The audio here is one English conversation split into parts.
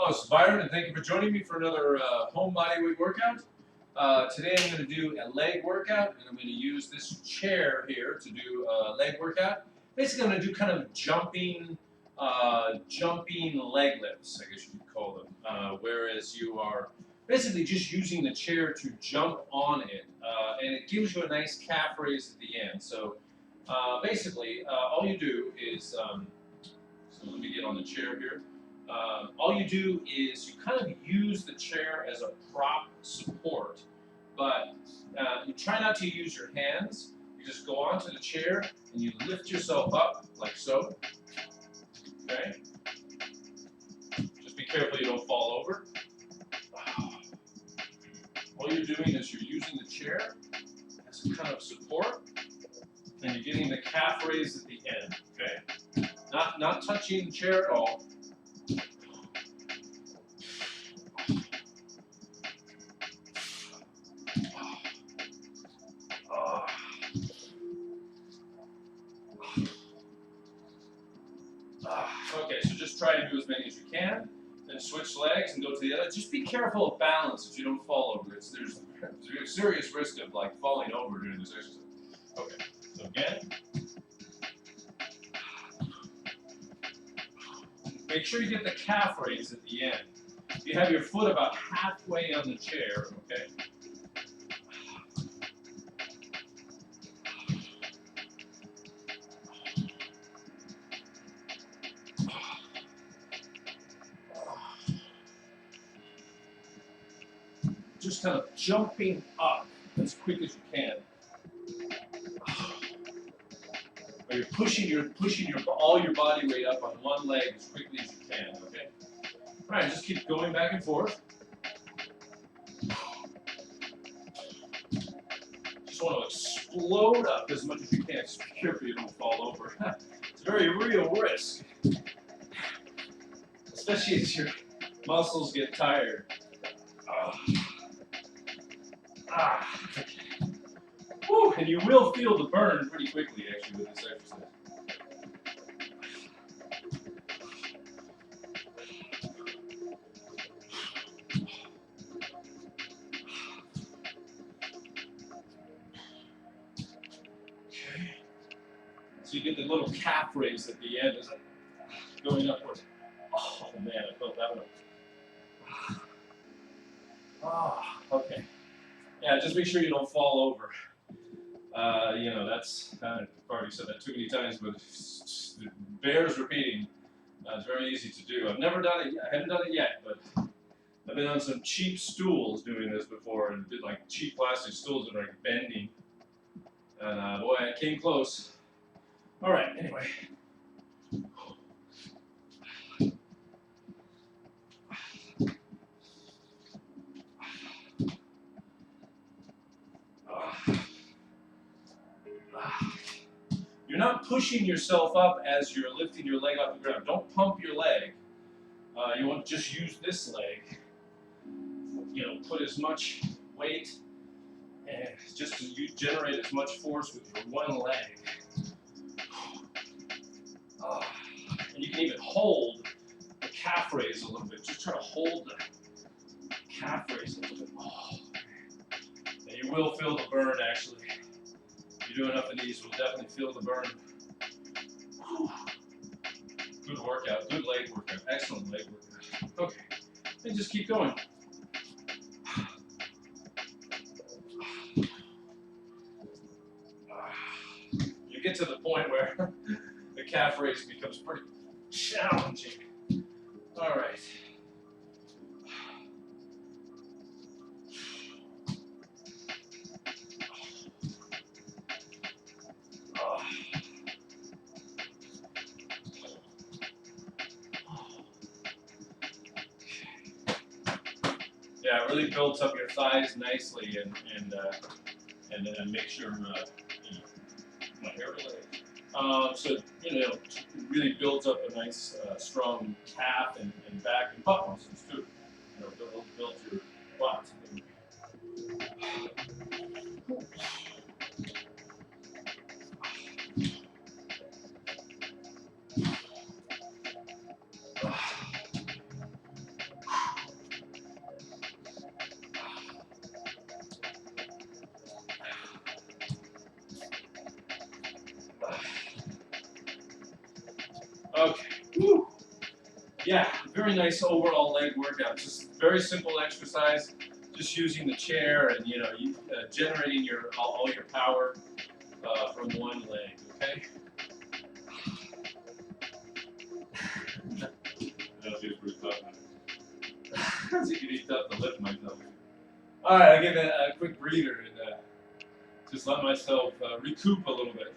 Oh, it's Byron, and thank you for joining me for another home body weight workout. Today I'm going to do a leg workout, and I'm going to use this chair here to do a leg workout. Basically, I'm going to do kind of jumping leg lifts, I guess you could call them, whereas you are basically just using the chair to jump on it, and it gives you a nice calf raise at the end. So basically, all you do is, so let me get on the chair here. All you do is you kind of use the chair as a prop support, but you try not to use your hands. You just go onto the chair and you lift yourself up like so. Okay? Just be careful you don't fall over. All you're doing is you're using the chair as a kind of support, and you're getting the calf raise at the end. Okay? Not touching the chair at all. Okay, so just try and do as many as you can, then switch legs and go to the other. Just be careful of balance so you don't fall over. There's a serious risk of like falling over during this exercise. Okay, so again. Make sure you get the calf raise at the end. You have your foot about halfway on the chair, okay? Just kind of jumping up as quick as you can. Or you're pushing all your body weight up on one leg as quickly as you can, okay? All right, just keep going back and forth. Just want to explode up as much as you can. Just be careful you don't fall over. It's a very real risk, especially as your muscles get tired. Okay. Whew, and you will feel the burn pretty quickly, actually, with this exercise. Okay. So you get the little calf raise at the end as I'm going upwards. Oh man, I felt that one. Okay. Yeah, just make sure you don't fall over. You know, that's, I've already said that too many times, but it bears repeating. It's very easy to do. I've never done it, I haven't done it yet, but I've been on some cheap stools doing this before, and did like cheap plastic stools that are like bending. And boy, I came close. All right, anyway. You're not pushing yourself up as you're lifting your leg off the ground. Don't pump your leg. You want to just use this leg. You know, put as much weight and just to generate as much force with your one leg. And you can even hold the calf raise a little bit. Just try to hold the calf raise a little bit. And you will feel the burn, actually. If you do enough of these, you'll definitely feel the burn. Good workout, good leg workout, excellent leg workout. Okay, and just keep going. You get to the point where the calf raise becomes pretty challenging. All right. Yeah, it really builds up your thighs nicely, and make sure you know, my hair related. So you know, it really builds up a nice, strong calf and back and butt muscles too. You know, build your butt. Okay. Woo. Yeah, very nice overall leg workout. Just very simple exercise. Just using the chair and generating all your power from one leg. Okay. That feels pretty tough. As you can eat up to lift myself. All right, I give it a quick breather and just let myself recoup a little bit.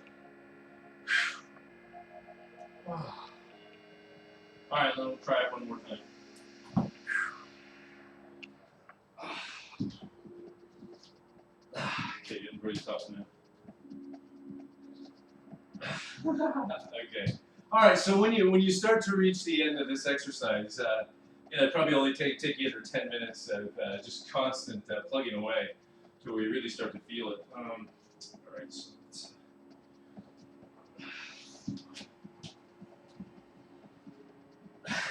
All right, then we'll try it one more time. Okay, getting pretty tough now. Okay. All right. So when you start to reach the end of this exercise, it'll probably only take you 8 or 10 minutes of just constant plugging away till we really start to feel it. All right. So let's,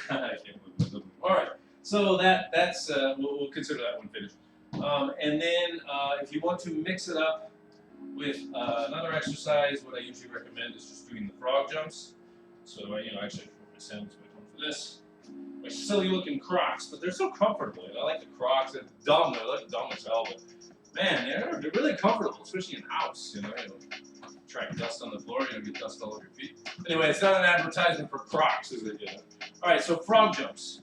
I can't believe it. All right. So that's we'll consider that one finished. And then if you want to mix it up with another exercise, what I usually recommend is just doing the frog jumps. So actually, my sound's going for this. My silly looking Crocs, but they're so comfortable. I like the Crocs. They're dumb. They're like dumb as hell, but man, they're really comfortable, especially in the house. You track dust on the floor, get dust all over your feet. Anyway, it's not an advertisement for Crocs, is it? All right, so frog jumps.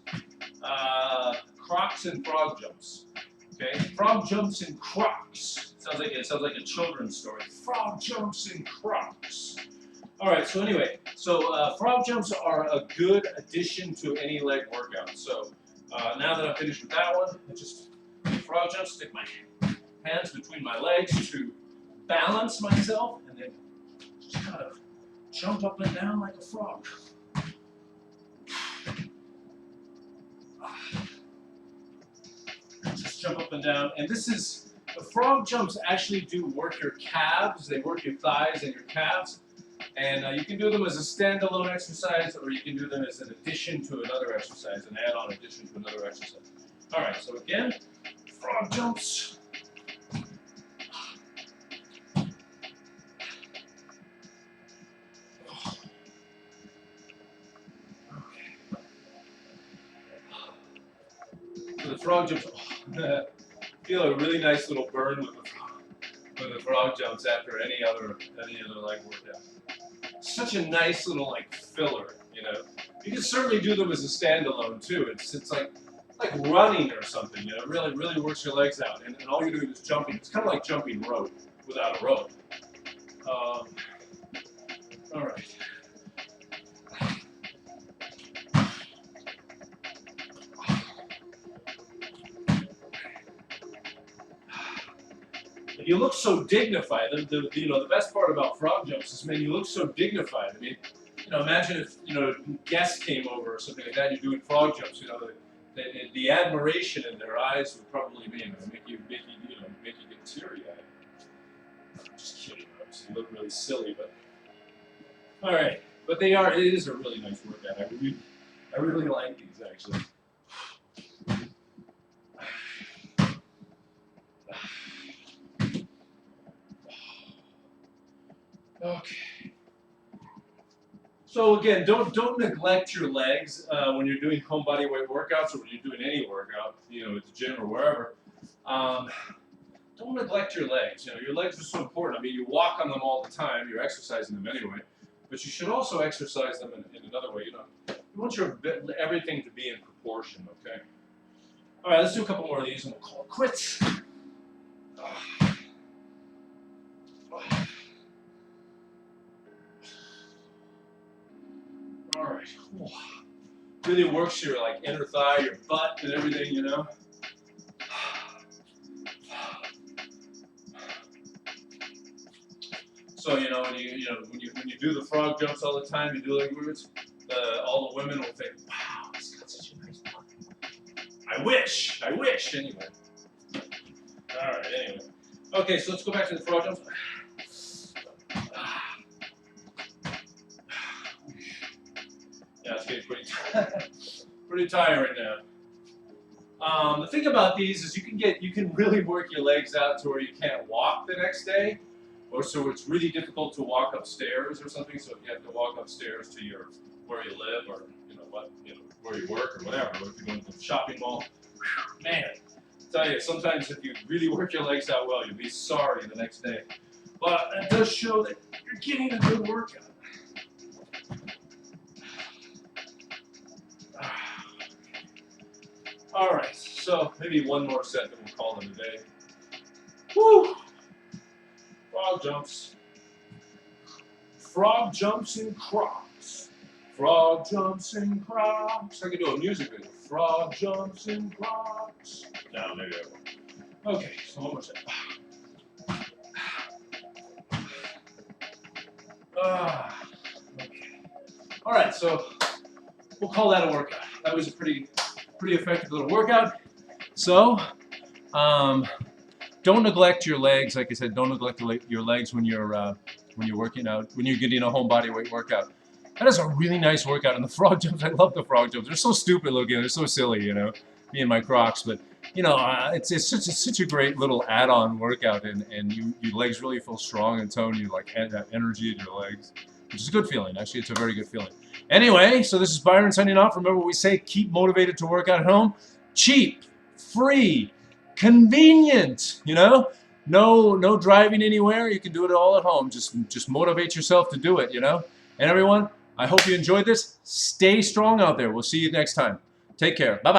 Crocs and frog jumps. Okay, frog jumps and Crocs. Sounds like a children's story. Frog jumps and Crocs. All right. So anyway, frog jumps are a good addition to any leg workout. So now that I'm finished with that one, I just frog jumps. Stick my hands between my legs to balance myself, and then just kind of jump up and down like a frog. Just jump up and down, and the frog jumps actually do work your calves. They work your thighs and your calves, and you can do them as a standalone exercise, or you can do them as an addition to another exercise, an add-on addition to another exercise. All right, so again, frog jumps. So the frog jumps. Feel a really nice little burn with the frog jumps after any other leg workout. Such a nice little filler, You can certainly do them as a standalone too. It's like running or something, It really works your legs out, and all you're doing is jumping. It's kind of like jumping rope without a rope. All right. And you look so dignified. The best part about frog jumps is, man, you look so dignified. I mean, imagine if guests came over or something like that. You're doing frog jumps. The admiration in their eyes would probably make you get teary-eyed. I'm just kidding. Obviously, you look really silly, but all right. But they are. It is a really nice workout. I really like these actually. Okay. So again, don't neglect your legs when you're doing home body weight workouts, or when you're doing any workout, at the gym or wherever. Don't neglect your legs. Your legs are so important. I mean, you walk on them all the time. You're exercising them anyway, but you should also exercise them in another way. You want everything to be in proportion. Okay. All right, let's do a couple more of these, and we'll call it quits. All right, cool. Really works your inner thigh, your butt, and everything, So when you do the frog jumps all the time, you do leg movements. All the women will think, "Wow, he's got such a nice butt." I wish. Anyway. All right. Anyway. Okay, so let's go back to the frog jumps. Yeah, it's getting pretty tiring now. The thing about these is you can really work your legs out to where you can't walk the next day, or so it's really difficult to walk upstairs or something. So if you have to walk upstairs to your where you live or where you work or whatever. Or if you're going to the shopping mall, man, I tell you, sometimes if you really work your legs out well, you'll be sorry the next day. But it does show that you're getting a good workout. All right, so maybe one more set that we'll call it a day. Woo! Frog jumps. Frog jumps in Crocs. Frog jumps in Crocs. I could do a music video. Frog jumps in Crocs. No, maybe I won't. Okay, so one more set. Okay. All right, so we'll call that a workout. That was a pretty effective little workout. So, don't neglect your legs. Like I said, don't neglect your legs when you're working out, when you're getting a home body weight workout. That is a really nice workout. And the frog jumps, I love the frog jumps. They're so stupid looking. They're so silly, you know, me and my Crocs. But it's such a great little add-on workout, and your legs really feel strong and toned. You like have that energy in your legs, which is a good feeling. Actually, it's a very good feeling. Anyway, so this is Byron signing off. Remember what we say: keep motivated to work out at home. Cheap, free, convenient. You know, no driving anywhere. You can do it all at home. Just motivate yourself to do it. You know. And everyone, I hope you enjoyed this. Stay strong out there. We'll see you next time. Take care. Bye-bye.